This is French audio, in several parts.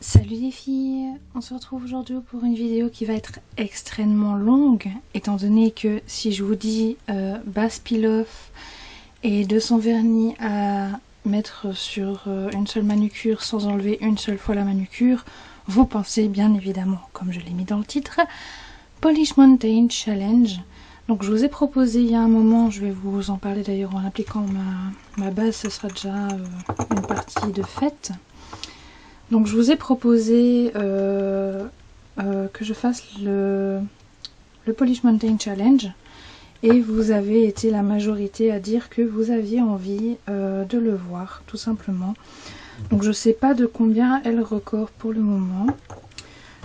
Salut les filles, on se retrouve aujourd'hui pour une vidéo qui va être extrêmement longue, étant donné que si je vous dis base peel-off et 200 vernis à mettre sur une seule manucure sans enlever une seule fois la manucure, vous pensez bien évidemment, comme je l'ai mis dans le titre, Polish Mountain Challenge. Donc je vous ai proposé il y a un moment, je vais vous en parler d'ailleurs en appliquant ma base, ce sera déjà une partie de faite. Donc je vous ai proposé que je fasse le Polish Mountain Challenge et vous avez été la majorité à dire que vous aviez envie de le voir tout simplement. Donc je sais pas de combien est le record pour le moment.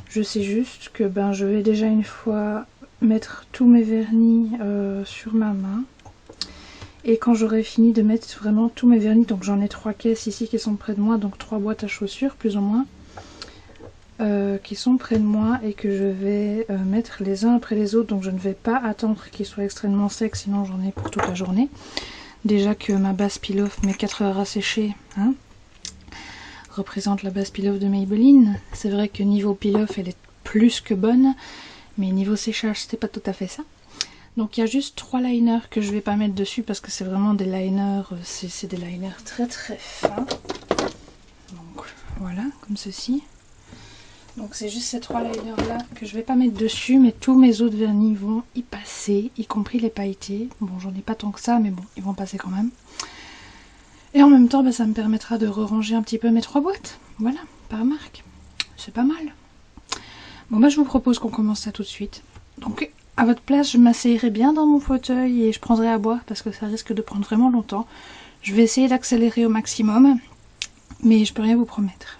Je sais juste que je vais déjà une fois mettre tous mes vernis sur ma main. Et quand j'aurai fini de mettre vraiment tous mes vernis, donc j'en ai 3 caisses ici qui sont près de moi, donc 3 boîtes à chaussures plus ou moins. Qui sont près de moi et que je vais mettre les uns après les autres, donc je ne vais pas attendre qu'ils soient extrêmement secs, sinon j'en ai pour toute la journée. Déjà que ma base peel-off met 4 heures à sécher, hein, représente la base peel-off de Maybelline. C'est vrai que niveau peel-off elle est plus que bonne, mais niveau séchage c'était pas tout à fait ça. Donc il y a juste 3 liners que je vais pas mettre dessus parce que c'est vraiment des liners, c'est des liners très très fins. Donc voilà, comme ceci. Donc c'est juste ces 3 liners là que je vais pas mettre dessus, mais tous mes autres vernis vont y passer, y compris les pailletés. Bon, j'en ai pas tant que ça, mais bon, ils vont passer quand même. Et en même temps, ça me permettra de ranger un petit peu mes 3 boîtes. Voilà, par marque. C'est pas mal. Bon, je vous propose qu'on commence ça tout de suite. Donc à votre place, je m'asseyerai bien dans mon fauteuil et je prendrai à boire parce que ça risque de prendre vraiment longtemps. Je vais essayer d'accélérer au maximum, mais je peux rien vous promettre.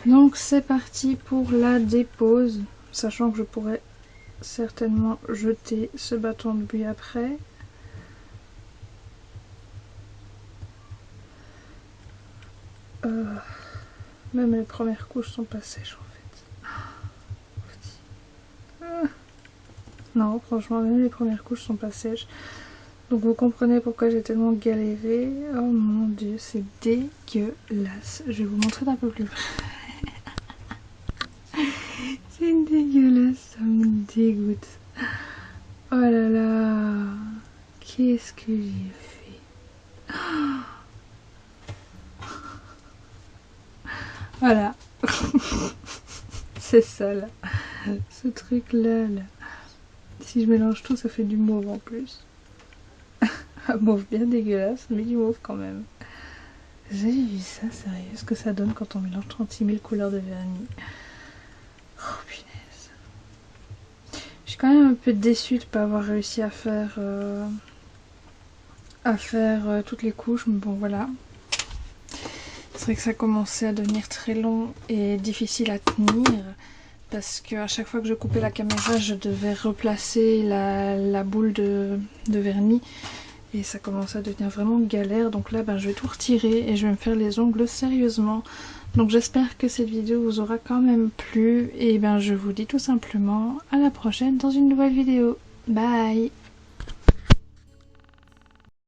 Donc c'est parti pour la dépose, sachant que je pourrais certainement jeter ce bâton de buis après. Même les premières couches sont pas sèches en fait. Non, franchement, même les premières couches sont pas sèches. Donc vous comprenez pourquoi j'ai tellement galéré. Oh mon dieu, c'est dégueulasse. Je vais vous montrer d'un peu plus près. C'est dégueulasse, ça me dégoûte. Oh là là, qu'est-ce que j'ai fait? Voilà. C'est ça là. Ce truc là, là. Si je mélange tout, ça fait du mauve en plus. Un mauve bien dégueulasse, mais du mauve quand même. J'ai vu ça, sérieux, ce que ça donne quand on mélange 36 000 couleurs de vernis. Oh punaise. Je suis quand même un peu déçue de ne pas avoir réussi à faire toutes les couches, mais bon voilà. C'est vrai que ça commençait à devenir très long et difficile à tenir, parce qu'à chaque fois que je coupais la caméra, je devais replacer la boule de vernis. Et ça commence à devenir vraiment galère, donc là je vais tout retirer et je vais me faire les ongles sérieusement. Donc j'espère que cette vidéo vous aura quand même plu, et je vous dis tout simplement à la prochaine dans une nouvelle vidéo. Bye!